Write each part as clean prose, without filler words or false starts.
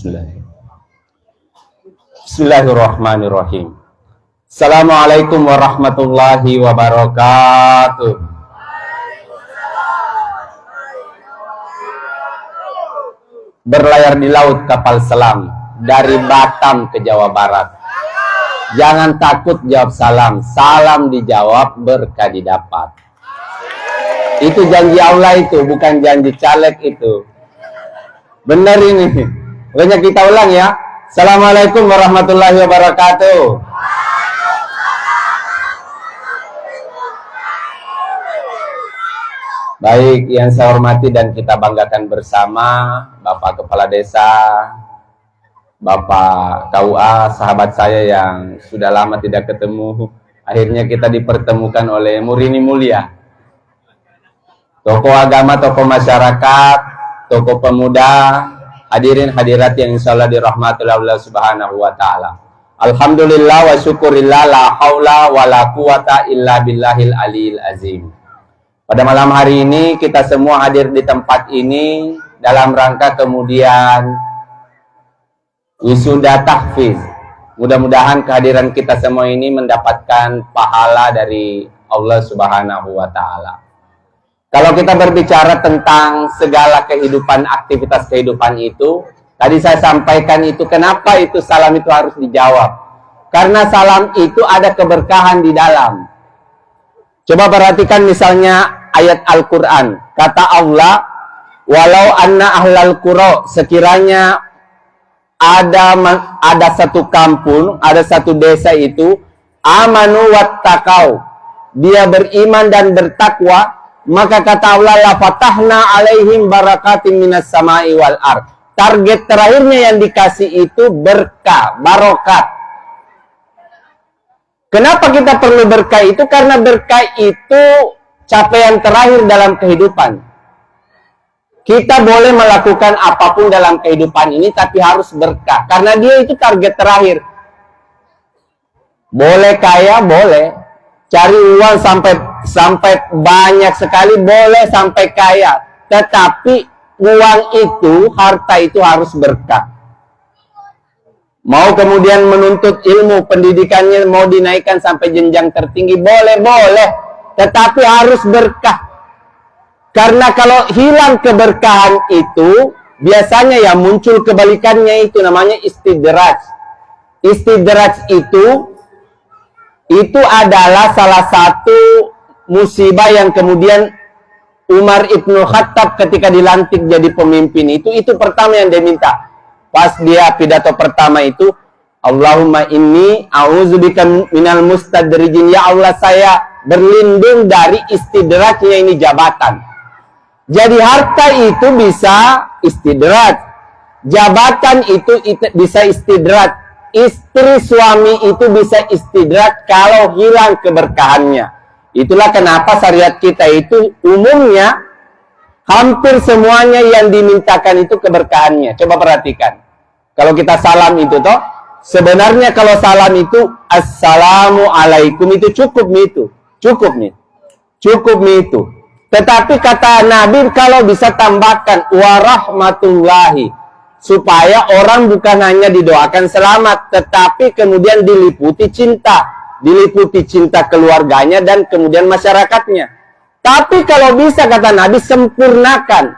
Bismillahirrahmanirrahim. Assalamualaikum warahmatullahi wabarakatuh. Berlayar di laut kapal selam dari Batam ke Jawa Barat. Jangan takut jawab salam, salam dijawab, berkah didapat. Itu janji Allah itu, bukan janji caleg itu. Benar ini. Pokoknya kita ulang ya. Assalamualaikum warahmatullahi wabarakatuh. Baik, yang saya hormati dan kita banggakan bersama Bapak Kepala Desa, Bapak KUA, sahabat saya yang sudah lama tidak ketemu. Akhirnya kita dipertemukan oleh Murini Mulia. Tokoh agama, tokoh masyarakat, tokoh pemuda, hadirin hadirat yang insya Allah dirahmati Allah subhanahu wa ta'ala. Alhamdulillah wa syukurillah, la haula wa la quwata illa billahil aliyil azim. Pada malam hari ini kita semua hadir di tempat ini dalam rangka kemudian wisuda tahfiz. Mudah-mudahan kehadiran kita semua ini mendapatkan pahala dari Allah subhanahu wa ta'ala. Kalau kita berbicara tentang segala kehidupan, aktivitas kehidupan itu, tadi saya sampaikan itu, kenapa itu salam itu harus dijawab? Karena salam itu ada keberkahan di dalam. Coba perhatikan misalnya ayat Al-Quran. Kata Allah, walau anna ahlal qura, sekiranya ada satu kampung, ada satu desa itu, amanu wattaqau, dia beriman dan bertakwa, maka kata Allah, la fatahna alaihim barakatim minas sama'i wal ard. Target terakhirnya yang dikasih itu berkah, barokat. Kenapa kita perlu berkah itu? Karena berkah itu capaian terakhir dalam kehidupan. Kita boleh melakukan apapun dalam kehidupan ini, tapi harus berkah. Karena dia itu target terakhir. Boleh kaya, boleh. Cari uang sampai banyak sekali, boleh sampai kaya. Tetapi uang itu, harta itu harus berkah. Mau kemudian menuntut ilmu, pendidikannya mau dinaikkan sampai jenjang tertinggi, boleh. Tetapi harus berkah. Karena kalau hilang keberkahan itu, biasanya ya muncul kebalikannya, itu namanya istidraj. Istidraj itu adalah salah satu musibah yang kemudian Umar Ibnu Khattab ketika dilantik jadi pemimpin itu pertama yang dia minta. Pas dia pidato pertama itu, Allahumma inni a'udzubika minal mustadrijin. Ya Allah, saya berlindung dari istidrajnya ini jabatan. Jadi harta itu bisa istidraj, jabatan itu bisa istidraj. Istri suami itu bisa istidraj kalau hilang keberkahannya. Itulah kenapa syariat kita itu umumnya hampir semuanya yang dimintakan itu keberkahannya. Coba perhatikan. Kalau kita salam itu toh, sebenarnya kalau salam itu assalamualaikum itu cukup nih itu. Tetapi kata Nabi kalau bisa tambahkan warahmatullahi, supaya orang bukan hanya didoakan selamat, tetapi kemudian diliputi cinta keluarganya dan kemudian masyarakatnya. Tapi kalau bisa kata Nabi sempurnakan,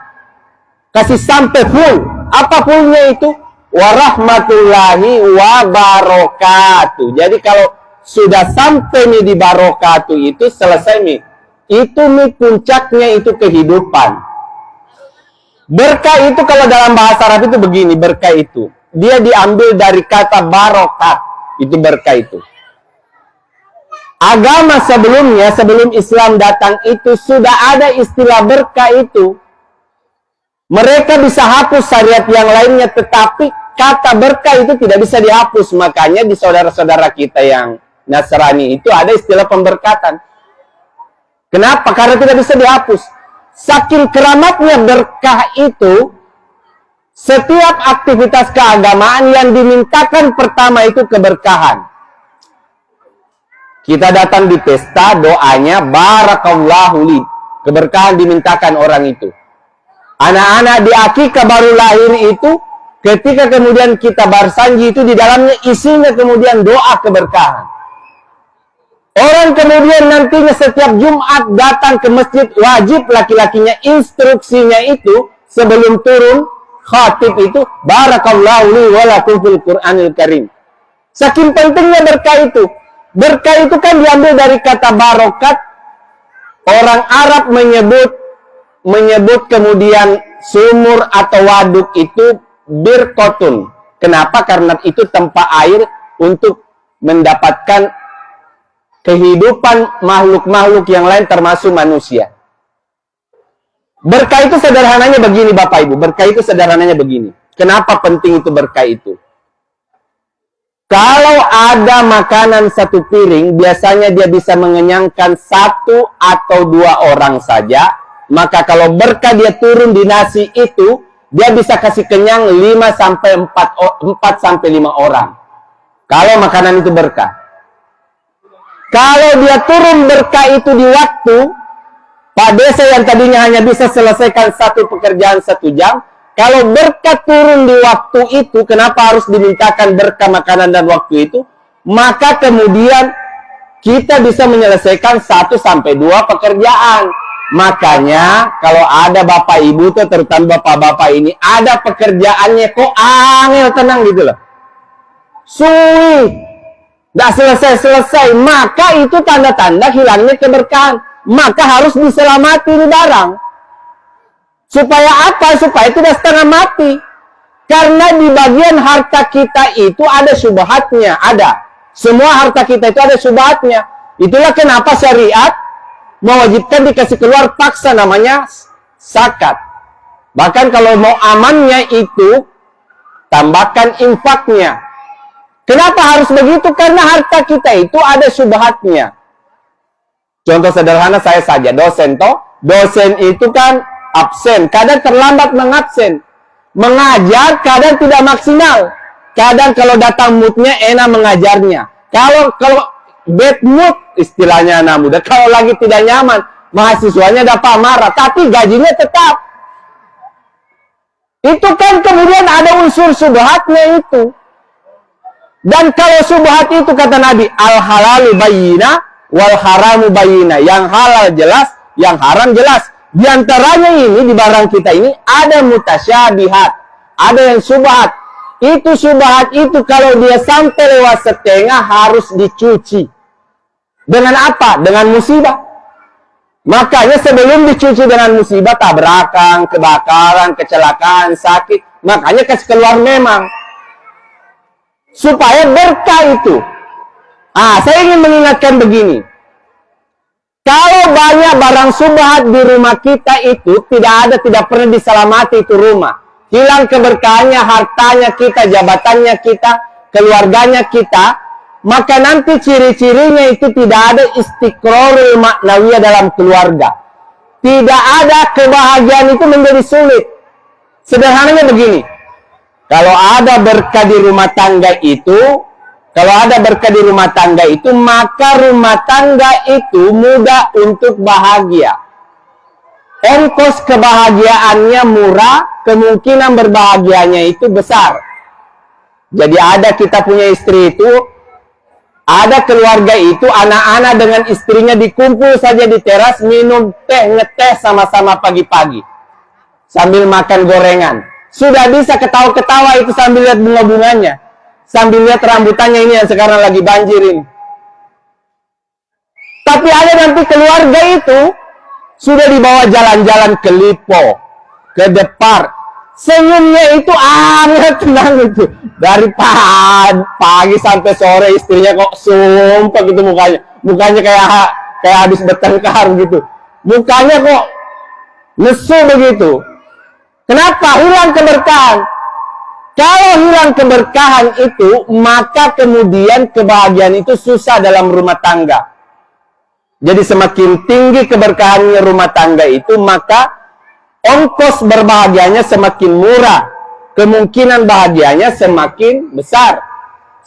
kasih sampai full. Apa fullnya itu? Warahmatullahi wabarakatuh. Jadi kalau sudah sampai nih di barakatuh itu selesai nih. Itu nih puncaknya itu kehidupan. Berkah itu kalau dalam bahasa Arab itu begini, berkah itu dia diambil dari kata barokat, itu berkah itu. Agama sebelumnya, sebelum Islam datang itu sudah ada istilah berkah itu. Mereka bisa hapus syariat yang lainnya, tetapi kata berkah itu tidak bisa dihapus. Makanya di saudara-saudara kita yang Nasrani itu ada istilah pemberkatan. Kenapa? Karena tidak bisa dihapus. Saking keramatnya berkah itu, setiap aktivitas keagamaan yang dimintakan pertama itu keberkahan. Kita datang di pesta, doanya barakallahu li. Keberkahan dimintakan orang itu. Anak-anak di akikah baru lahir itu, ketika kemudian kita bersanji itu di dalamnya isinya kemudian doa keberkahan. Orang kemudian nantinya setiap Jumat datang ke masjid, wajib laki-lakinya instruksinya itu sebelum turun khatib itu, barakallahu li wa lakum fil Qur'anil Karim. Saking pentingnya berkah itu. Berkah itu kan diambil dari kata barokat. Orang Arab menyebut kemudian sumur atau waduk itu birkotun. Kenapa? Karena itu tempat air untuk mendapatkan kehidupan makhluk-makhluk yang lain termasuk manusia. Berkah itu sederhananya begini Bapak Ibu. Berkah itu sederhananya begini. Kenapa penting itu berkah itu? Kalau ada makanan satu piring, biasanya dia bisa mengenyangkan 1 atau 2 orang saja. Maka kalau berkah dia turun di nasi itu, dia bisa kasih kenyang 4 sampai 5 orang. Kalau makanan itu berkah. Kalau dia turun berkah itu di waktu, Pak Desa yang tadinya hanya bisa selesaikan satu pekerjaan 1 jam, kalau berkah turun di waktu itu, kenapa harus dimintakan berkah makanan dan waktu itu? Maka kemudian kita bisa menyelesaikan 1 sampai 2 pekerjaan. Makanya kalau ada Bapak Ibu tuh, terutama Bapak-Bapak ini, ada pekerjaannya kok angel tenang gitu loh. Suwi, nggak selesai-selesai, maka itu tanda-tanda hilangnya keberkahan. Maka harus diselamati ini barang. Supaya apa? Supaya tidak setengah mati. Karena di bagian harta kita itu ada syubhatnya, ada. Semua harta kita itu ada syubhatnya. Itulah kenapa syariat mewajibkan dikasih keluar paksa, namanya zakat. Bahkan kalau mau amannya itu, tambahkan infaknya. Kenapa harus begitu? Karena harta kita itu ada syubhatnya. Contoh sederhana saya saja, dosen toh. Dosen itu kan absen, kadang terlambat mengabsen. Mengajar kadang tidak maksimal. Kadang kalau datang moodnya enak mengajarnya. Kalau bad mood istilahnya anak muda, kalau lagi tidak nyaman, mahasiswanya dapat marah, tapi gajinya tetap. Itu kan kemudian ada unsur subhatnya itu. Dan kalau subhat itu kata Nabi, al-halalu bayyina wal haramu bayyina. Yang halal jelas, yang haram jelas. Di antaranya ini, di barang kita ini, ada mutasyabihat. Ada yang subhat. Itu subhat itu kalau dia sampai lewat setengah harus dicuci. Dengan apa? Dengan musibah. Makanya sebelum dicuci dengan musibah, tabrakan, kebakaran, kecelakaan, sakit. Makanya kasih keluar memang. Supaya berkah itu. Saya ingin mengingatkan begini. Kalau banyak barang subhat di rumah kita itu tidak pernah diselamati itu rumah. Hilang keberkahannya, hartanya kita, jabatannya kita, keluarganya kita. Maka nanti ciri-cirinya itu tidak ada istiqrarul maknawiyah dalam keluarga. Tidak ada kebahagiaan itu menjadi sulit. Sederhananya begini. Kalau ada berkah di rumah tangga itu, maka rumah tangga itu mudah untuk bahagia. Ongkos kebahagiaannya murah, kemungkinan berbahagianya itu besar. Jadi ada kita punya istri itu, ada keluarga itu, anak-anak dengan istrinya dikumpul saja di teras, minum teh, ngeteh sama-sama pagi-pagi. Sambil makan gorengan. Sudah bisa ketawa-ketawa itu sambil lihat bunga-bunganya. Sambil lihat rambutannya ini yang sekarang lagi banjir ini. Tapi ada nanti keluarga itu sudah dibawa jalan-jalan ke Lipo, ke Depar. Senyumnya itu tenang itu. Dari pagi sampai sore istrinya kok sumpah gitu mukanya. Mukanya kayak habis bertengkar gitu. Mukanya kok lesu begitu. Kenapa? Hilang keberkahan. Kalau hilang keberkahan itu, maka kemudian kebahagiaan itu susah dalam rumah tangga. Jadi semakin tinggi keberkahannya rumah tangga itu, maka ongkos berbahagianya semakin murah. Kemungkinan bahagianya semakin besar.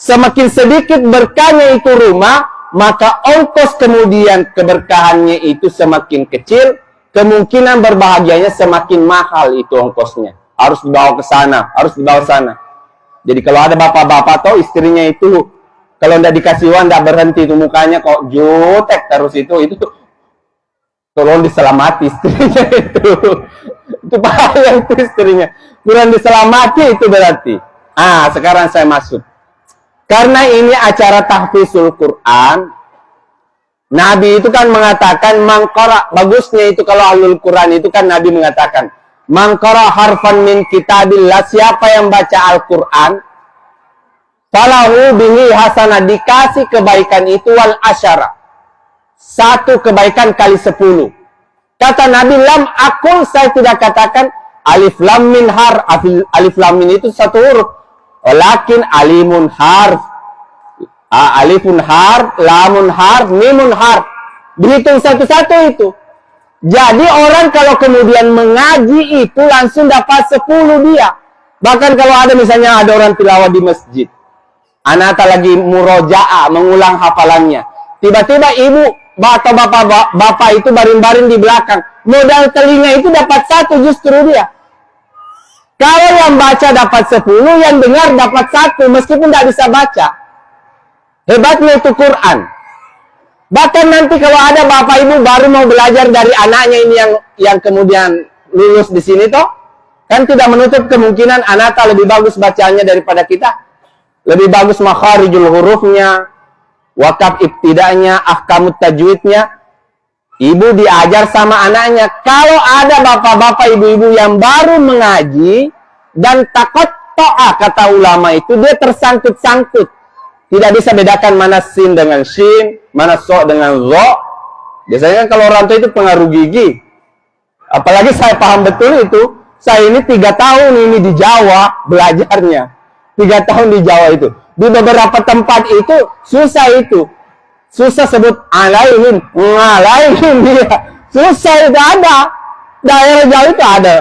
Semakin sedikit berkahnya itu rumah, maka ongkos kemudian keberkahannya itu semakin kecil. Kemungkinan berbahagianya semakin mahal itu ongkosnya. harus dibawa ke sana, harus dibawa sana. Jadi kalau ada bapak-bapak atau istrinya itu, kalau ndak dikasih uang ndak berhenti itu mukanya kok jutek terus itu tolong diselamati istrinya itu bahaya itu istrinya, kurang diselamati itu berarti. Sekarang saya masuk, karena ini acara tahfizul Quran. Nabi itu kan mengatakan mangkara, bagusnya itu kalau ahlul Quran itu kan Nabi mengatakan mangkara harfan min kitabillah, siapa yang baca Al-Quran falahu bihi hasanah, dikasih kebaikan itu wal asyara, 1 kebaikan kali 10. Kata Nabi, lam akul, saya tidak katakan alif lam min har, alif lam min itu 1 huruf, walakin alimun harf, alifun harf, lamun harf, mimun harf, berhitung satu-satu itu. Jadi orang kalau kemudian mengaji itu langsung dapat 10 dia. Bahkan kalau ada misalnya ada orang tilawah di masjid, anak lagi murojaah, mengulang hafalannya, tiba-tiba ibu atau bapak itu baring-baring di belakang, modal telinga itu dapat 1 justru dia. Kalau yang baca dapat 10, yang dengar dapat 1 meskipun tidak bisa baca. Hebatnya itu Quran. Bahkan nanti kalau ada bapak ibu baru mau belajar dari anaknya ini yang kemudian lulus di sini toh, kan tidak menutup kemungkinan anak lebih bagus bacanya daripada kita. Lebih bagus makharijul hurufnya, wakaf ibtidanya, ahkamut tajwidnya. Ibu diajar sama anaknya. Kalau ada bapak-bapak ibu-ibu yang baru mengaji dan takut to'ah, kata ulama itu dia tersangkut-sangkut. Tidak bisa bedakan mana sin dengan shin, mana so dengan zo. Biasanya kan kalau orang tua itu pengaruh gigi. Apalagi saya paham betul itu. Saya ini 3 tahun ini di Jawa belajarnya. 3 tahun di Jawa itu. Di beberapa tempat itu susah itu. Susah sebut alaihim, ngalaihim dia. Susah itu ada. Daerah Jawa itu ada.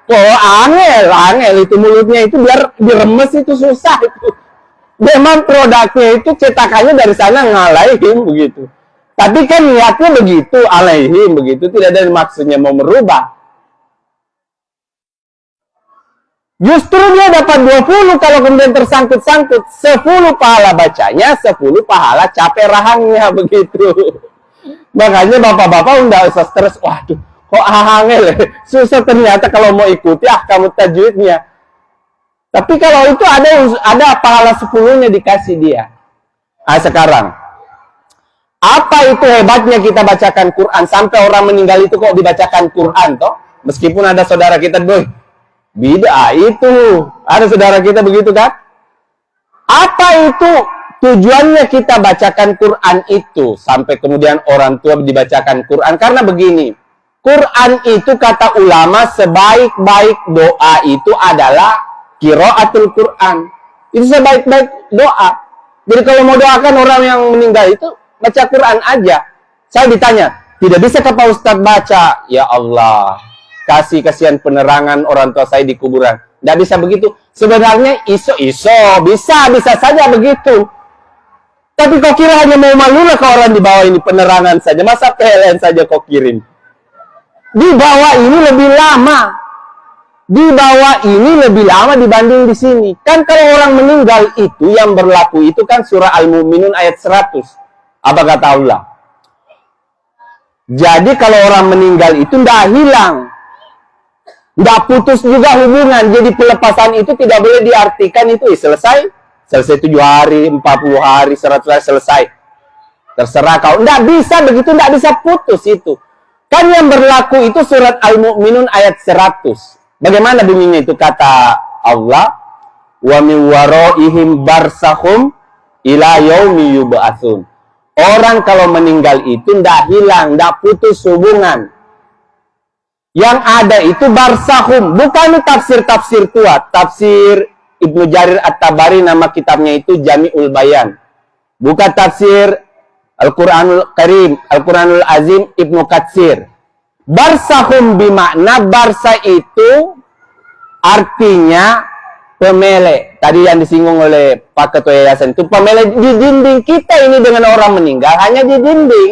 Oh angel itu mulutnya itu biar diremes itu susah itu. Memang produknya itu cetakannya dari sana ngalaihim begitu. Tapi kan niatnya begitu, alaihim begitu, tidak ada maksudnya mau merubah. Justru dia dapat 20 kalau kemudian tersangkut-sangkut. 10 pahala bacanya, 10 pahala capek rahangnya begitu. Makanya bapak-bapak udah usah stres. Waduh, kok angel susah ternyata kalau mau ikuti ahkamut tajwidnya. Tapi kalau itu ada pahala 10-nya dikasih dia. Sekarang, apa itu hebatnya kita bacakan Quran sampai orang meninggal itu kok dibacakan Quran toh? Meskipun ada saudara kita, boy, bid'ah itu. Ada saudara kita begitu kan? Apa itu tujuannya kita bacakan Quran itu sampai kemudian orang tua dibacakan Quran? Karena begini, Quran itu kata ulama sebaik-baik doa itu adalah qiraatul Quran. Itu sebaik-baik doa. Jadi kalau mau doakan orang yang meninggal itu baca Quran aja. Saya ditanya, tidak bisa ke Pak Ustadz baca? Ya Allah, kasihan penerangan orang tua saya di kuburan. Tidak bisa begitu. Sebenarnya bisa saja begitu. Tapi kok kira hanya mau malulah ke orang di bawah ini penerangan saja. Masa PLN saja kok kirim? Di bawah ini lebih lama. Di bawah ini lebih lama dibanding di sini. Kan kalau orang meninggal itu yang berlaku itu kan surah Al-Mu'minun ayat 100. Apa kata Allah? Jadi kalau orang meninggal itu tidak hilang. Tidak putus juga hubungan. Jadi pelepasan itu tidak boleh diartikan itu selesai. Selesai 7 hari, 40 hari, 100 hari selesai. Terserah kau. Tidak bisa begitu, tidak bisa putus itu. Kan yang berlaku itu surat Al-Mu'minun ayat 100. Bagaimana bunyinya itu kata Allah? Wa min waraihim barsahum ila yaumi yub'atsun. Orang kalau meninggal itu tidak hilang, tidak putus hubungan. Yang ada itu barsahum, bukan tafsir-tafsir tua. Tafsir Ibnu Jarir At-Tabari, nama kitabnya itu Jami'ul Bayan. Bukan tafsir Al-Quranul Karim, Al-Quranul Azim Ibnu Katsir. Barsahum bimakna barsa itu artinya pemele. Tadi yang disinggung oleh Pak Ketua Yayasan itu pemele di dinding kita ini dengan orang meninggal hanya di dinding.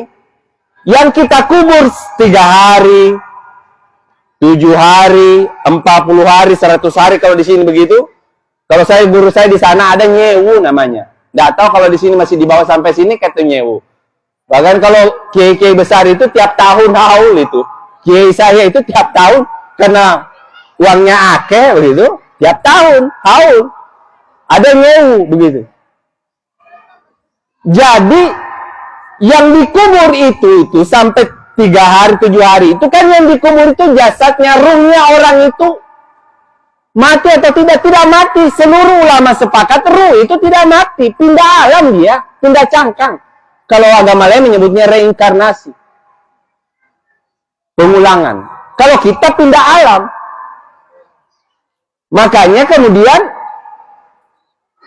Yang kita kubur 3 hari, 7 hari, 40 hari, 100 hari kalau di sini begitu. Kalau saya guru saya di sana ada nyewu namanya. Nggak tahu kalau di sini masih dibawa sampai sini kata nyewu. Bahkan kalau kiai-kiai besar itu tiap tahun haul itu. Kiai saya itu tiap tahun karena uangnya akeh begitu, tiap tahun haul. Ada nyewu begitu. Jadi yang dikubur itu sampai 3 hari, 7 hari itu kan yang dikubur itu jasadnya, ruhnya orang itu mati atau tidak mati. Seluruh ulama sepakat ruh itu tidak mati, pindah alam dia, pindah cangkang. Kalau agama lain menyebutnya reinkarnasi, pengulangan. Kalau kita pindah alam, makanya kemudian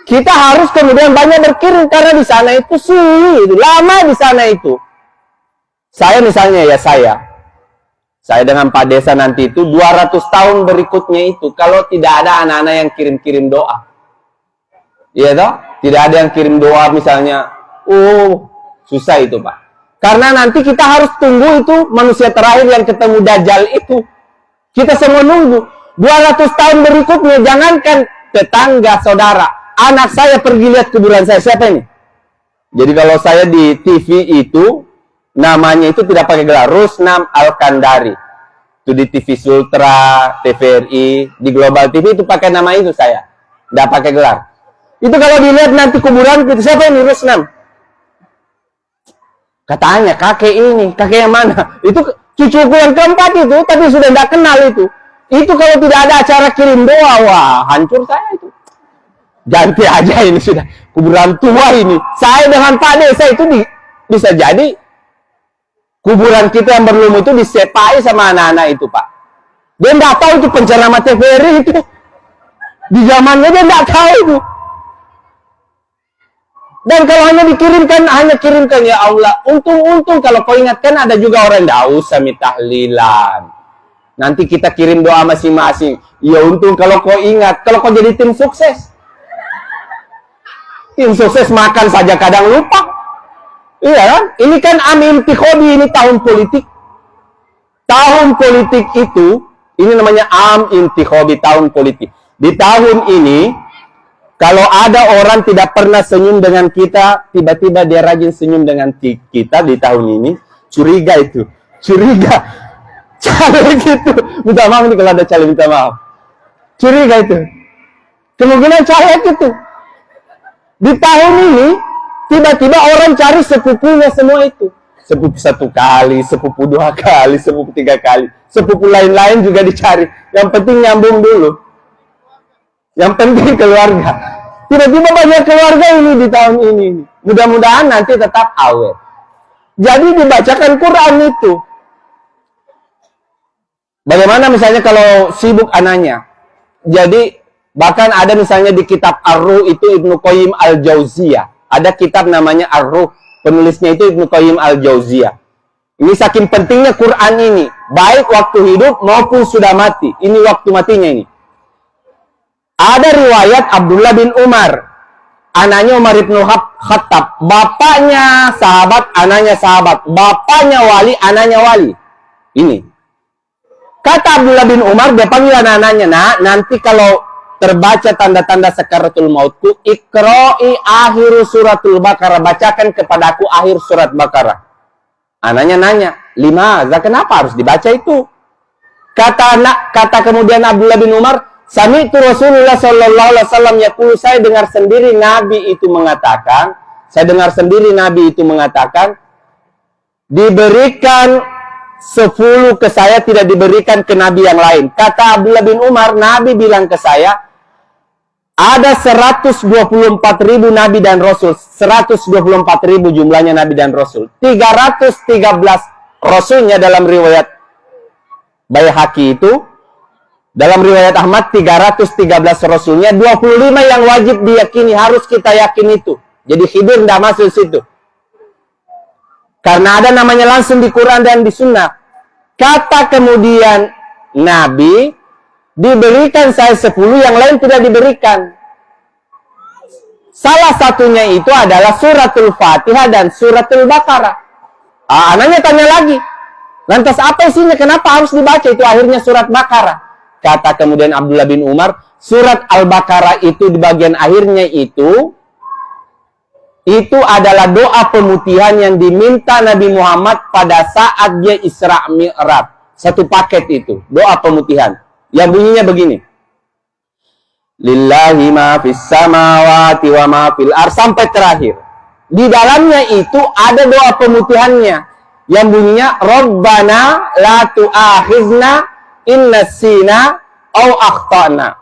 kita harus kemudian banyak berkirim karena di sana itu suwi, lama di sana itu. Saya misalnya ya saya dengan Pak Desa nanti itu 200 tahun berikutnya itu kalau tidak ada anak-anak yang kirim-kirim doa. Iya toh? Tidak ada yang kirim doa misalnya. Susah itu, Pak. Karena nanti kita harus tunggu itu manusia terakhir yang ketemu Dajjal itu. Kita semua nunggu. 200 tahun berikutnya jangankan tetangga, saudara, anak saya pergi lihat kuburan saya. Siapa ini? Jadi kalau saya di TV itu namanya itu tidak pakai gelar, Rusnam Al-Kandari. Itu di TV Sultra, TVRI, di Global TV itu pakai nama itu saya. Tidak pakai gelar. Itu kalau dilihat nanti kuburan itu siapa ini Rusnam? Katanya kakek ini, kakek yang mana? Itu cucuku yang keempat itu, tapi sudah tidak kenal itu. Itu kalau tidak ada acara kirim doa, wah hancur saya itu. Ganti aja ini sudah kuburan tua ini. Saya dengan Pak Desa itu bisa jadi kuburan kita yang berlumur itu disepai sama anak-anak itu, Pak. Dia nggak tahu itu penceramah TVRI itu. Di zamannya dia nggak tahu itu. Dan kalau hanya kirimkan ya Allah. Untung kalau kau ingatkan ada juga orang yang usah tahlilan. Nanti kita kirim doa masing-masing. Ya untung kalau kau ingat. Kalau kau jadi tim sukses. Tim sukses makan saja kadang lupa. Iya kan? Ini kan Intikhobi, ini tahun politik. Tahun politik itu, ini namanya Intikhobi, tahun politik. Di tahun ini, kalau ada orang tidak pernah senyum dengan kita, tiba-tiba dia rajin senyum dengan kita di tahun ini, curiga itu. Curiga. Caleg itu. Minta maaf nih kalau ada caleg, minta maaf. Curiga itu. Kemungkinan caleg itu. Di tahun ini, tiba-tiba orang cari sepupunya semua itu. Sepupu 1 kali, sepupu 2 kali, sepupu 3 kali. Sepupu lain-lain juga dicari. Yang penting nyambung dulu. Yang penting keluarga. Tiba-tiba banyak keluarga ini di tahun ini. Mudah-mudahan nanti tetap awet. Jadi dibacakan Quran itu. Bagaimana misalnya kalau sibuk anaknya? Jadi bahkan ada misalnya di kitab Ar-Ruh itu Ibnu Qayyim Al-Jauziyah. Ada kitab namanya Ar-Ruh. Penulisnya itu Ibnu Qayyim Al-Jauziyah. Ini saking pentingnya Quran ini. Baik waktu hidup maupun sudah mati. Ini waktu matinya ini. Ada riwayat Abdullah bin Umar. Anaknya Umar ibn Khattab. Bapaknya sahabat, anaknya sahabat. Bapaknya wali, anaknya wali. Ini. Kata Abdullah bin Umar, dia panggil anak-anaknya. Nah, nanti kalau terbaca tanda-tanda sakaratul mautku, Iqra'i akhir suratul Baqarah. Bacakan kepadaku akhir surat Baqarah. Anaknya nanya, Limaza, kenapa harus dibaca itu? Kata kemudian Abdullah bin Umar, Sami'tu Rasulullah sallallahu alaihi wasallam yaqulu, saya dengar sendiri Nabi itu mengatakan, diberikan 10 ke saya, tidak diberikan ke Nabi yang lain. Kata Abdullah bin Umar, Nabi bilang ke saya, ada 124.000 Nabi dan Rasul. 124.000 jumlahnya Nabi dan Rasul. 313 Rasulnya dalam riwayat Baihaqi itu. Dalam riwayat Ahmad 313 Rasulnya, 25 yang wajib diyakini, harus kita yakin itu. Jadi Khidir tidak masuk situ. Karena ada namanya langsung di Quran dan di Sunnah. Kata kemudian Nabi, diberikan saya 10, yang lain tidak diberikan. Salah satunya itu adalah suratul Fatihah dan suratul Baqarah. Anaknya tanya lagi, Lantas apa isinya? Kenapa harus dibaca? Itu akhirnya surat Baqarah. Kata kemudian Abdullah bin Umar, surat Al-Baqarah itu di bagian akhirnya itu adalah doa pemutihan yang diminta Nabi Muhammad pada saat dia Isra Mi'raj. Satu paket itu, doa pemutihan. Yang bunyinya begini. Lillahi ma fis samawati wa ma fil ardh, sampai terakhir. Di dalamnya itu ada doa pemutihannya yang bunyinya Rabbana la tu'akhizna in nasina au akhtana.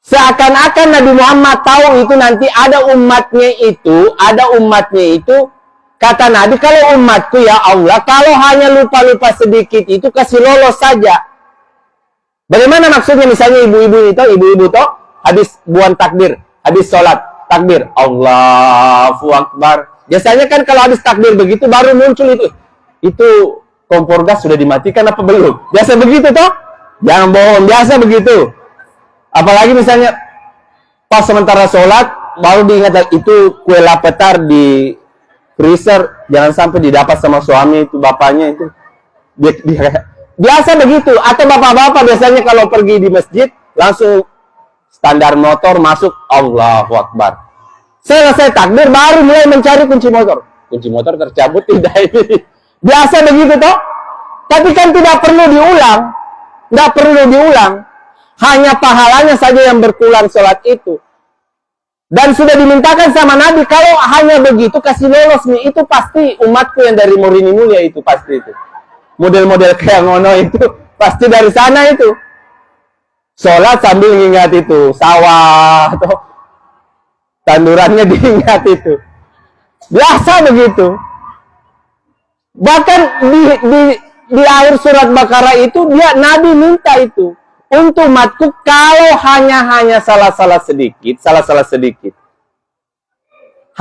Seakan-akan Nabi Muhammad tahu itu nanti ada umatnya itu, kata Nabi, kalau umatku ya Allah, kalau hanya lupa-lupa sedikit itu kasih lolos saja. Bagaimana maksudnya? Misalnya ibu-ibu itu habis buang takbir, habis sholat takbir, Allahu Akbar. Biasanya kan kalau habis takbir begitu baru muncul itu kompor gas sudah dimatikan apa belum? Biasa begitu toh? Jangan bohong, biasa begitu. Apalagi misalnya pas sementara sholat baru diingat itu kue lapetar di freezer, jangan sampai didapat sama suami itu, bapaknya itu. Biasa begitu. Atau bapak-bapak biasanya kalau pergi di masjid langsung standar motor masuk, Allahu Akbar. Selesai takbir baru mulai mencari kunci motor. Kunci motor tercabut tidak ini. Biasa begitu toh? Tapi kan tidak perlu diulang. Tidak perlu diulang. Hanya pahalanya saja yang berkurang sholat itu. Dan sudah dimintakan sama Nabi, kalau hanya begitu kasih lolos nih, itu pasti umatku yang dari Morini Mulia itu pasti itu. Model-model kayak ngono itu pasti dari sana itu. Sholat sambil mengingat itu sawah atau tandurannya diingat itu. Biasa begitu. Bahkan di akhir surat Baqarah itu Nabi minta itu. Untuk umatku kalau hanya salah-salah sedikit,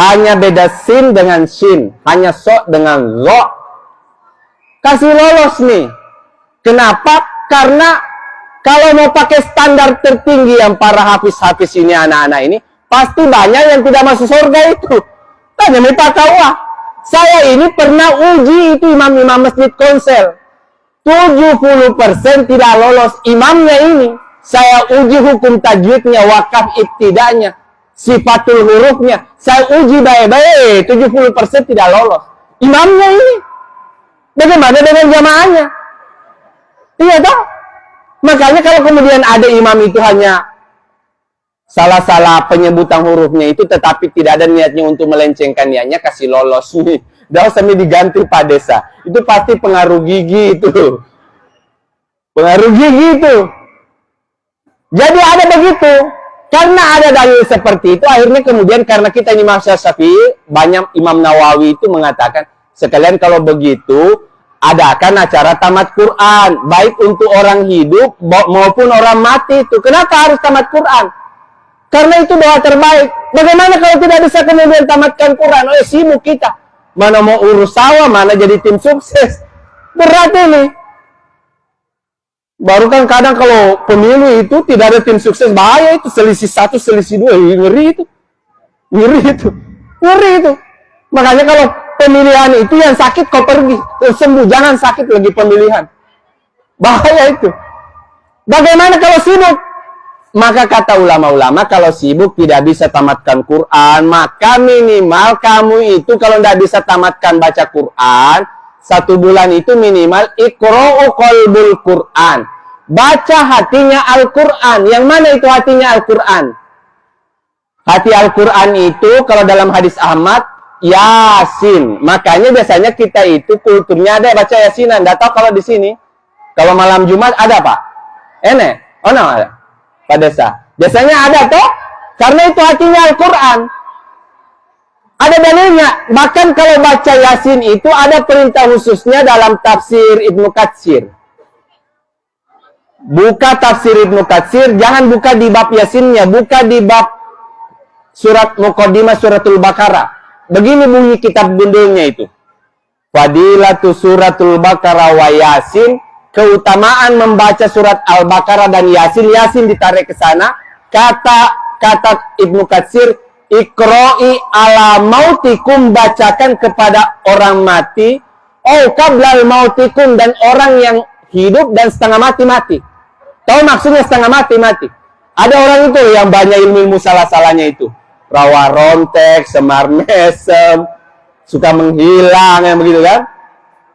hanya beda sin dengan shin, hanya so dengan zo, kasih lolos nih. Kenapa? Karena kalau mau pakai standar tertinggi yang para hafiz-hafiz ini, anak-anak ini, pasti banyak yang tidak masuk surga itu. Tanya Pak Kawa. Saya ini pernah uji itu imam-imam masjid Konsel. 70% tidak lolos imamnya ini. Saya uji hukum tajwidnya, wakaf ibtidanya, sifatul hurufnya. Saya uji baik-baik, 70% tidak lolos. Imamnya ini. Bagaimana dengan jamaahnya? Iya toh? Makanya kalau kemudian ada imam itu hanya salah-salah penyebutan hurufnya itu, tetapi tidak ada niatnya untuk melencengkan niatnya, kasih lolos nih. Dah usah diganti Pak Desa. Itu pasti pengaruh gigi itu. Pengaruh gigi itu. Jadi ada begitu. Karena ada dalil seperti itu, akhirnya kemudian karena kita ini Imam Syafi'i, banyak Imam Nawawi itu mengatakan, sekalian kalau begitu, adakan acara tamat Quran. Baik untuk orang hidup maupun orang mati itu. Kenapa harus tamat Quran? Karena itu doa terbaik. Bagaimana kalau tidak bisa kemudian tamatkan Quran? Oh, sibuk kita. Mana mau urus sawah, mana jadi tim sukses. Berat ini. Baru kan kadang kalau pemilu itu tidak ada tim sukses, bahaya itu. Selisih 1, selisih 2. Ngeri itu. Ngeri itu. Ngeri itu. Makanya kalau pemilihan itu yang sakit kau pergi. Sembuh, jangan sakit lagi pemilihan. Bahaya itu. Bagaimana kalau sibuk? Maka kata ulama-ulama, kalau sibuk tidak bisa tamatkan Quran, maka minimal kamu itu kalau tidak bisa tamatkan baca Quran, 1 bulan itu minimal iqra'u qalbul Quran. Baca hatinya Al-Quran. Yang mana itu hatinya Al-Quran? Hati Al-Quran itu kalau dalam hadis Ahmad, Yasin. Makanya biasanya kita itu kulturnya ada baca Yasinan. Tidak tahu kalau di sini. Kalau malam Jumat ada Pak? Oh no, ada. Pada desa. Biasanya ada toh? Karena itu hatinya Al-Quran. Ada dalilnya. Bahkan kalau baca Yasin itu ada perintah khususnya dalam tafsir Ibnu Katsir. Buka tafsir Ibnu Katsir, jangan buka di bab Yasinnya, buka di bab surat Muqaddimah suratul Baqarah. Begini bunyi kitab bundulnya itu. Fadilatu suratul Baqarah wa Yasin. Keutamaan membaca surat Al-Baqarah dan Yasin. Yasin ditarik ke sana. Kata Ibnu Katsir, Iqra'i ala mautikum, bacakan kepada orang mati Oh qablal mautikum, dan orang yang hidup dan setengah mati. Tahu maksudnya setengah mati? Ada orang itu yang banyak ilmu salah-salahnya itu. Rawa rontek, semar mesem, suka menghilang, yang begitu kan.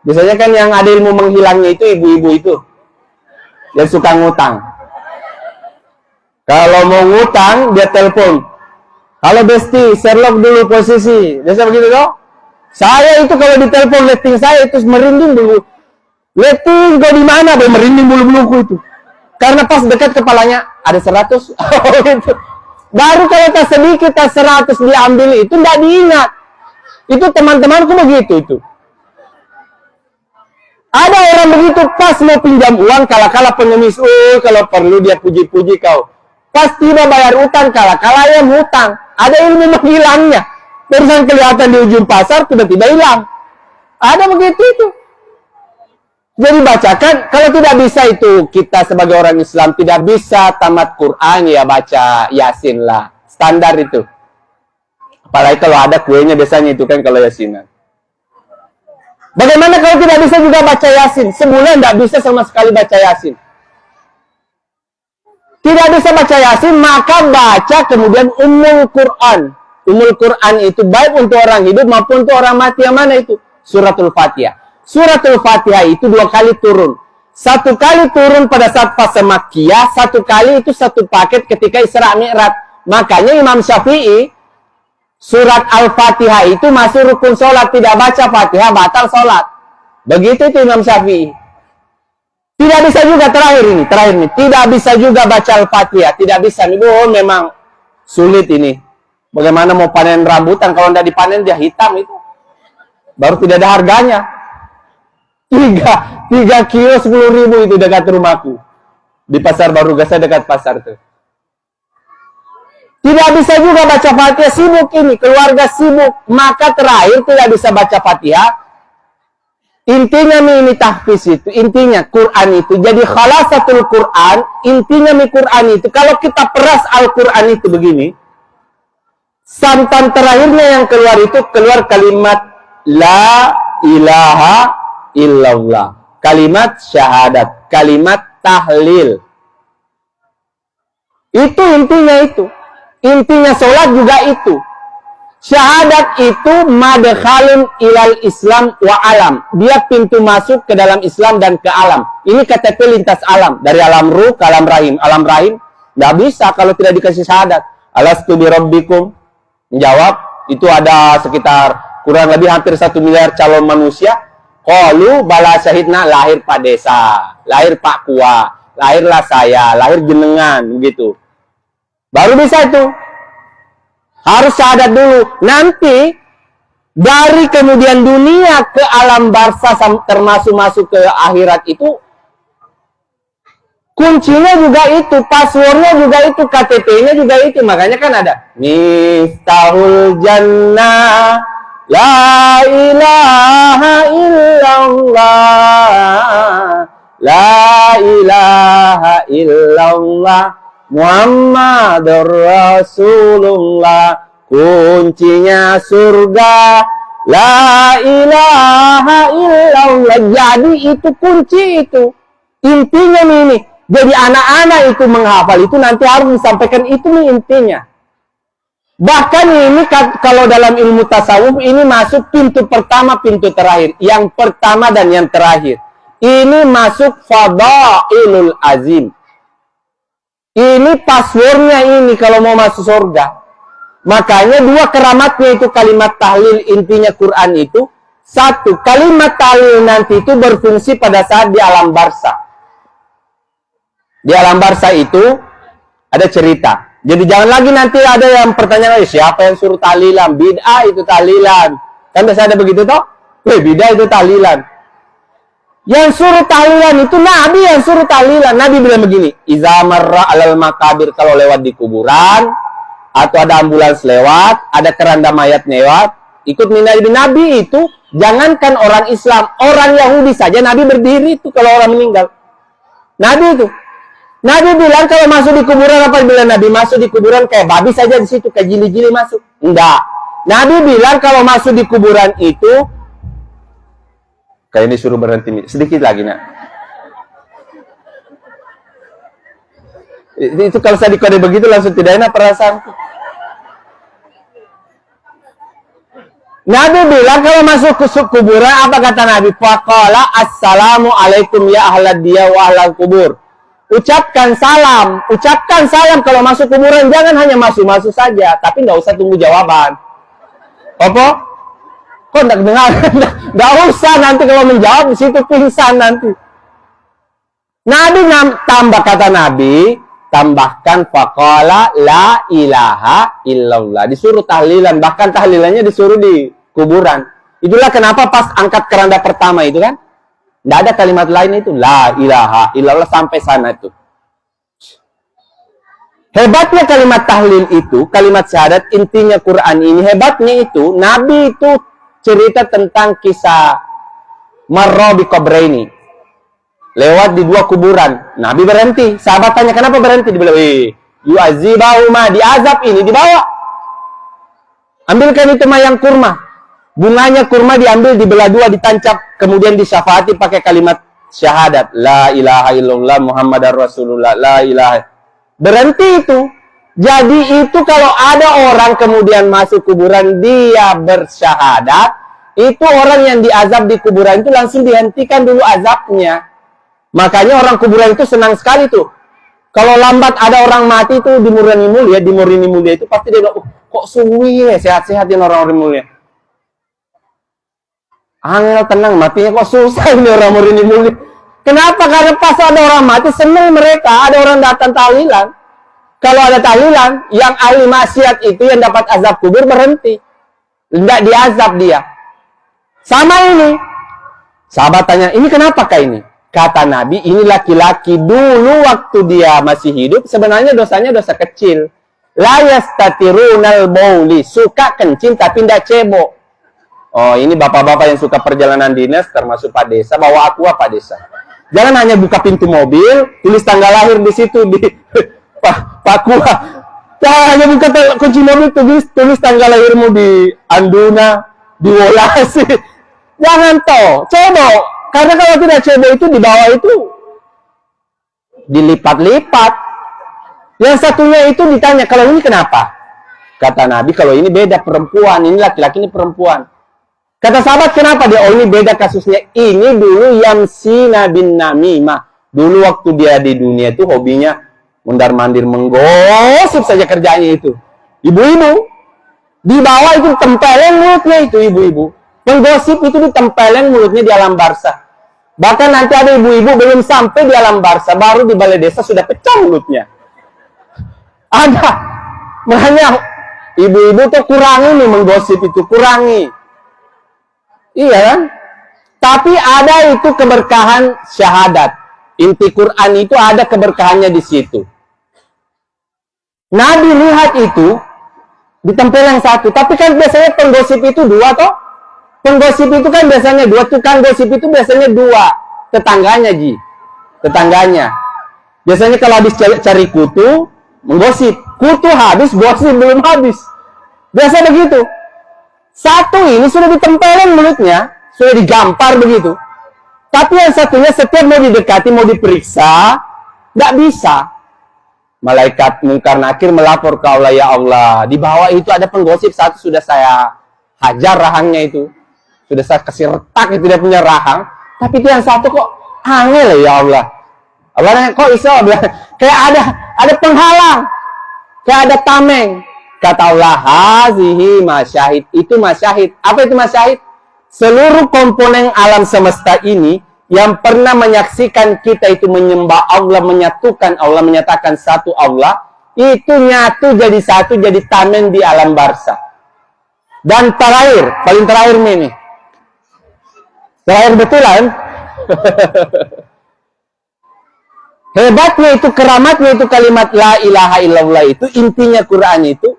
Biasanya kan yang ada ilmu menghilangnya itu ibu-ibu itu. Yang suka ngutang. Kalau mau ngutang, dia telepon. Halo Besti, Sherlock dulu posisi. Biasa begitu toh? Saya itu kalau ditelepon letting saya itu merinding dulu. Letting kau di mana? Merinding bulu-buluku itu. Karena pas dekat kepalanya ada 100. Gitu. Baru kalau tak sedikit, tak 100 diambil itu tidak diingat. Itu teman-temanku begitu itu. Ada orang begitu pas mau pinjam uang, kala-kala pengemis. Kalau perlu dia puji-puji kau. Pas tiba bayar utang, kala-kala yang hutang. Ada ilmu menghilangnya. Barusan kelihatan di ujung pasar, tiba-tiba hilang. Ada begitu itu. Jadi bacakan, kalau tidak bisa itu, kita sebagai orang Islam tidak bisa tamat Quran, ya baca Yasin lah. Standar itu. Apalagi kalau ada kuenya biasanya itu kan kalau Yasinan. Bagaimana kalau tidak bisa juga baca Yasin? Sebulan tidak bisa sama sekali baca Yasin. Tidak bisa baca Yasin, maka baca kemudian Ummul Quran. Ummul Quran itu baik untuk orang hidup maupun untuk orang mati. Yang mana itu? Suratul Fatihah. Suratul Fatihah itu 2 kali turun. 1 kali turun pada saat fase Makkiyah, 1 kali itu 1 paket ketika Isra Mi'raj. Makanya Imam Syafi'i, surat Al-Fatihah itu masuk rukun sholat. Tidak baca Fatihah, batal sholat. Begitu itu Imam Syafi'i. Tidak bisa juga terakhir ini. Tidak bisa juga baca Al-Fatihah. Tidak bisa. Oh, memang sulit ini. Bagaimana mau panen rambutan kalau tidak dipanen dia hitam itu. Baru tidak ada harganya. 3 kilo 10.000 itu dekat rumahku. Di Pasar Baru Gasa dekat pasar tuh. Tidak bisa juga baca Fatihah, sibuk ini, keluarga sibuk. Maka terakhir tidak bisa baca Fatihah. Intinya ini tahfiz itu, intinya Quran itu. Jadi khalasatul Quran, intinya Quran itu. Kalau kita peras Al-Quran itu begini, santan terakhirnya yang keluar itu keluar kalimat La ilaha illallah, kalimat syahadat, kalimat tahlil. Itu intinya itu. Intinya sholat juga itu. Syahadat itu madkhalun ilal Islam wa alam. Dia pintu masuk ke dalam Islam dan ke alam. Ini KTP lintas alam. Dari alam ruh ke alam rahim. Alam rahim nggak bisa kalau tidak dikasih syahadat. Alastu bi rabbikum. Menjawab, itu ada sekitar kurang lebih hampir 1 miliar calon manusia. Qalu bala syahidna, lahir Pak Desa, lahir Pak Kua, lahirlah saya, lahir jenengan, begitu. Baru bisa itu. Harus syahadat dulu. Nanti dari kemudian dunia ke alam barzah termasuk masuk ke akhirat itu kuncinya juga itu, passwordnya juga itu, KTP-nya juga itu. Makanya kan ada Miftahul Jannah La ilaha illallah La ilaha illallah Muhammadur Rasulullah, kuncinya surga La ilaha illallah. Jadi itu kunci itu. Intinya ini. Jadi anak-anak itu menghafal itu nanti harus disampaikan itu nih intinya. Bahkan ini kalau dalam ilmu tasawuf ini masuk pintu pertama, pintu terakhir. Yang pertama dan yang terakhir. Ini masuk Fadailul Azim. Ini passwordnya ini kalau mau masuk surga. Makanya 2 keramatnya itu kalimat tahlil, intinya Quran itu. 1, kalimat tahlil nanti itu berfungsi pada saat di alam barzah. Di alam barzah itu ada cerita. Jadi jangan lagi nanti ada yang pertanyaan, siapa yang suruh tahlilan? Bid'ah itu tahlilan. Kan biasa ada begitu toh? Bid'ah itu tahlilan. Yang suruh tahlilan itu Nabi yang suruh tahlilan. Nabi bilang begini, Iza marra alal makabir, kalau lewat di kuburan, atau ada ambulans lewat, ada keranda mayat lewat, ikut minari Nabi itu, jangankan orang Islam, orang Yahudi saja Nabi berdiri itu kalau orang meninggal. Nabi itu. Nabi bilang kalau masuk di kuburan, apa bilang Nabi? Masuk di kuburan kayak babi saja di situ, kayak jili-jili masuk. Enggak. Nabi bilang kalau masuk di kuburan itu, Kayak ini suruh berhenti sedikit lagi, nak. Itu kalau saya dikode begitu langsung tidak enak perasaanku. Nabi bilang kalau masuk ke kuburan, apa kata Nabi? Faqala assalamu alaikum ya ahlad diya wa ahlal kubur. Ucapkan salam kalau masuk kuburan. Jangan hanya masuk saja, tapi nggak usah tunggu jawaban. Apa? Kok nggak dengar? Nggak usah, nanti kalau menjawab di situ pingsan nanti. Nabi kata Nabi, tambahkan faqala la ilaha illallah. Disuruh tahlilan, bahkan tahlilannya disuruh di kuburan. Itulah kenapa pas angkat keranda pertama itu kan, tidak ada kalimat lain itu, la ilaha illallah sampai sana itu. Hebatnya kalimat tahlil itu, kalimat syahadat, intinya Quran ini, hebatnya itu, Nabi itu cerita tentang kisah marra bi qabraini. Lewat di dua kuburan, Nabi berhenti. Sahabat tanya, kenapa berhenti? Dia bilang, yu'azibahuma, diazab ini, dibawa. Ambilkan itu mayang kurma. Bunganya kurma diambil, dibelah dua, ditancap, kemudian disyafaati pakai kalimat syahadat. La ilaha illallah Muhammadar Rasulullah, la ilaha. Berhenti itu. Jadi itu kalau ada orang kemudian masuk kuburan, dia bersyahadat, itu orang yang diazab di kuburan itu langsung dihentikan dulu azabnya. Makanya orang kuburan itu senang sekali tuh. Kalau lambat ada orang mati itu di Murni Mulia itu pasti dia bilang, kok suwi ya, sehat-sehatin orang-orang mulia. Angel tenang, matinya kok susah ini orang Murni Mulia. Kenapa? Karena pas ada orang mati senang mereka, ada orang datang tahlilan. Kalau ada tahlilan, yang ahli maksiat itu yang dapat azab kubur berhenti. Tidak diazab dia. Sama ini. Sahabat tanya, ini kenapakah ini? Kata Nabi, ini laki-laki dulu waktu dia masih hidup, sebenarnya dosanya dosa kecil. La yastatirunal bauli, suka kencing tapi tidak cebok. Oh, ini bapak-bapak yang suka perjalanan dinas, termasuk Pak Desa, bawa aku Pak Desa. Jangan hanya buka pintu mobil, tulis tanggal lahir di situ, di Pak Kua. Jangan hanya buka kunci mobil, tulis tanggal lahirmu di Anduna, di Wolasi. Jangan toh, cebok. Karena kalau tidak cebok itu di bawah itu dilipat-lipat. Yang satunya itu ditanya, kalau ini kenapa? Kata Nabi, kalau ini beda perempuan, ini laki-laki, ini perempuan. Kata sahabat, kenapa dia? Oh, ini beda kasusnya. Ini dulu Yamsina bin Namimah. Dulu waktu dia di dunia itu hobinya mundar-mandir menggosip saja kerjanya itu. Ibu-ibu di bawah itu tempeleng mulutnya itu ibu-ibu. Penggosip itu ditempeleng mulutnya di alam barzah. Bahkan nanti ada ibu-ibu belum sampai di alam barzah, baru di balai desa sudah pecah mulutnya. Ada. Makanya ibu-ibu tuh kurangi nih menggosip itu, kurangi. Iya kan? Tapi ada itu keberkahan syahadat. Inti Quran itu ada keberkahannya di situ. Nabi lihat itu ditempel yang satu. Tapi kan biasanya penggosip itu dua toh? Penggosip itu kan biasanya dua. Tukang gosip itu biasanya dua. Tetangganya Ji. Tetangganya. Biasanya kalau habis cari kutu, menggosip. Kutu habis, gosip belum habis. Biasa begitu. Satu ini sudah ditempelin mulutnya, sudah digampar begitu. Tapi yang satunya setiap mau didekati, mau diperiksa, tidak bisa. Malaikat Munkar Nakir melapor ke Allah, ya Allah, di bawah itu ada penggosip satu, sudah saya hajar rahangnya itu. Sudah saya kasih retak itu dia punya rahang. Tapi itu yang satu kok angel ya Allah. Allah kok iso? Kayak ada penghalang. Kayak ada tameng. Kata Allah, hazihi masyahid. Itu masyahid. Apa itu masyahid? Seluruh komponen alam semesta ini yang pernah menyaksikan kita itu menyembah Allah, menyatukan Allah, menyatakan satu Allah, itu nyatu jadi satu, jadi tameng di alam barzah. Dan terakhir, paling terakhir ini. Terakhir betulan. Hebatnya itu, keramatnya itu kalimat la ilaha illallah itu, intinya Quran itu.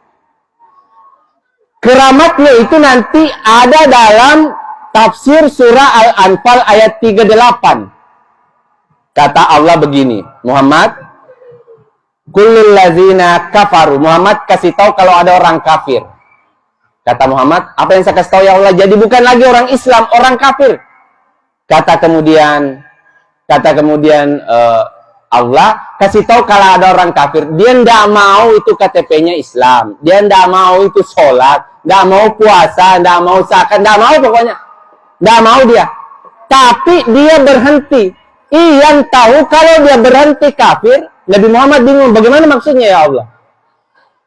Keramatnya itu nanti ada dalam tafsir surah Al-Anfal ayat 38. Kata Allah begini, Muhammad, kullil ladzina kafaru. Muhammad kasih tahu kalau ada orang kafir. Kata Muhammad, apa yang saya kasih tahu ya Allah? Jadi bukan lagi orang Islam, orang kafir. Kata kemudian Allah kasih tahu kalau ada orang kafir, dia ndak mau itu KTP-nya Islam, dia ndak mau itu sholat, ndak mau puasa, ndak mau zakat, ndak mau pokoknya, ndak mau dia. Tapi dia berhenti. Yang tahu kalau dia berhenti kafir, Nabi Muhammad bingung bagaimana maksudnya ya Allah.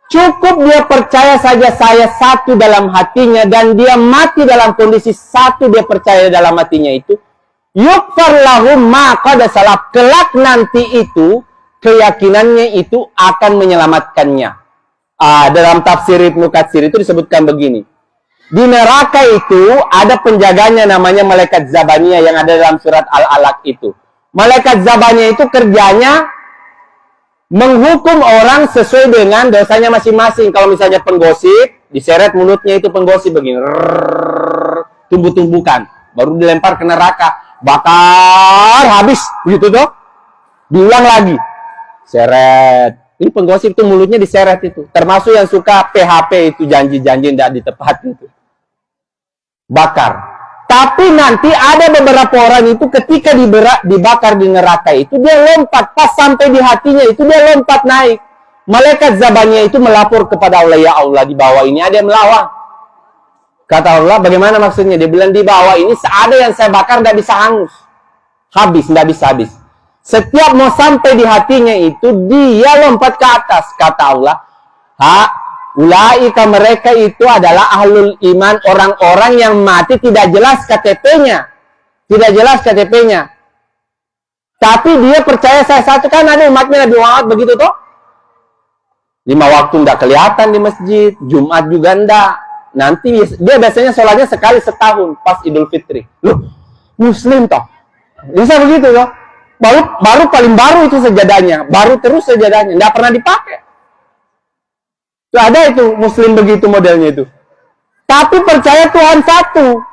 Cukup dia percaya saja saya satu dalam hatinya dan dia mati dalam kondisi satu dia percaya dalam hatinya itu. Yukfar lahum ma qad salaf. Kelak nanti itu keyakinannya itu akan menyelamatkannya. Dalam tafsir Ibnu Katsir itu disebutkan begini. Di neraka itu ada penjaganya namanya malaikat Zabaniyah yang ada dalam surat Al-Alaq itu. Malaikat Zabaniyah itu kerjanya menghukum orang sesuai dengan dosanya masing-masing. Kalau misalnya penggosip, diseret mulutnya itu penggosip begini. Tumbuh-tumbukan. Baru dilempar ke neraka. Bakar, habis. Begitu tuh. Diulang lagi. Seret. Ini penggosip itu mulutnya diseret itu. Termasuk yang suka PHP itu, janji-janji tidak ditepati itu. Bakar. Tapi nanti ada beberapa orang itu ketika dibakar di neraka itu, dia lompat. Pas sampai di hatinya itu, dia lompat naik. Malaikat Zabaniyah itu melapor kepada Allah, ya Allah, di bawah ini ada yang melawan. Kata Allah, bagaimana maksudnya? Dia bilang, di bawah ini ada yang saya bakar, tidak bisa hangus. Habis, tidak bisa habis. Setiap mau sampai di hatinya itu, dia lompat ke atas. Kata Allah, ulaika mereka itu adalah ahlul iman, orang-orang yang mati tidak jelas KTP-nya. Tidak jelas KTP-nya. Tapi dia percaya saya satu, kan ada umatnya Nabi Muhammad begitu toh. 5 waktu tidak kelihatan di masjid, Jumat juga enggak. Nanti dia biasanya sholatnya sekali setahun pas Idul Fitri. Loh, Muslim toh. Bisa begitu toh. Baru paling baru itu sejadahnya, baru terus sejadahnya, enggak pernah dipakai. Ada itu Muslim begitu modelnya itu. Tapi percaya Tuhan satu.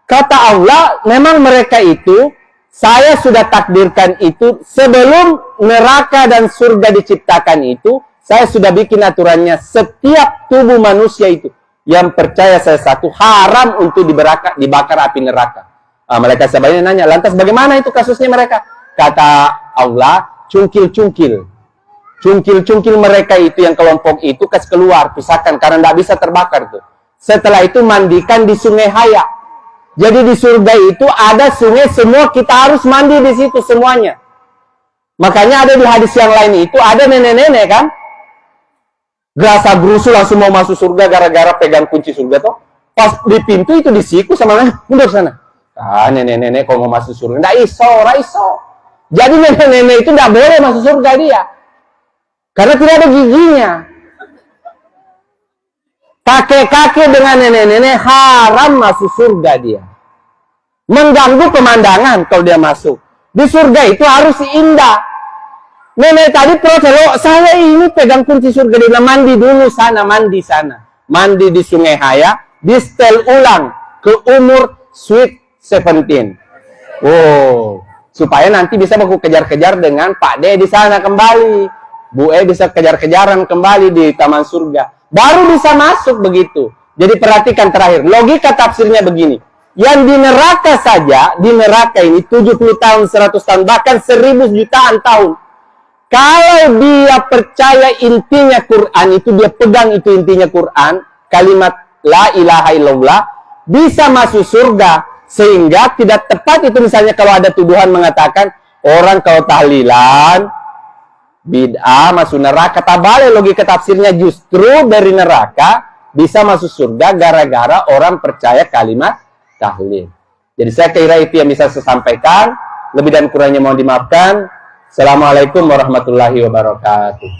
Kata Allah, memang mereka itu, saya sudah takdirkan itu, sebelum neraka dan surga diciptakan itu, saya sudah bikin aturannya, setiap tubuh manusia itu, yang percaya saya satu, haram untuk dibakar api neraka. Malaikat Zabaniyah nanya, lantas bagaimana itu kasusnya mereka? Kata Allah, cungkil-cungkil. Cungkil-cungkil mereka itu yang kelompok itu kasih keluar, pisahkan karena tidak bisa terbakar tuh. Setelah itu mandikan di sungai Haya. Jadi di surga itu ada sungai, semua kita harus mandi di situ semuanya. Makanya ada di hadis yang lain itu ada nenek-nenek kan, gerasa gerusu langsung mau masuk surga gara-gara pegang kunci surga tuh. Pas di pintu itu disiku sama nenek, mundur sana. Nenek-nenek kalau mau masuk surga, nggak iso. Jadi nenek-nenek itu nggak boleh masuk surga dia. Karena tidak ada giginya. Kakek-kakek dengan nenek-nenek haram masuk surga dia. Mengganggu pemandangan kalau dia masuk. Di surga itu harus indah. Nenek tadi protes, saya ini pegang kunci surga. Dia bilang, mandi dulu sana, mandi sana. Mandi di Sungai Haya, di setel ulang ke umur sweet 17. Wow. Supaya nanti bisa aku kejar-kejar dengan Pak D di sana kembali. Bu E bisa kejar-kejaran kembali di taman surga. Baru bisa masuk begitu. Jadi perhatikan terakhir. Logika tafsirnya begini. Yang di neraka saja, di neraka ini 70 tahun, 100 tahun, bahkan 1000 jutaan tahun. Kalau dia percaya intinya Quran, itu dia pegang itu intinya Quran, kalimat la ilaha illallah, bisa masuk surga. Sehingga tidak tepat itu misalnya kalau ada tuduhan mengatakan, orang kalau tahlilan, bid'ah masuk neraka. Tabale logika tafsirnya justru dari neraka bisa masuk surga gara-gara orang percaya kalimat tahlil. Jadi saya kira itu yang bisa saya sampaikan. Lebih dan kurangnya mohon dimaafkan. Assalamualaikum warahmatullahi wabarakatuh.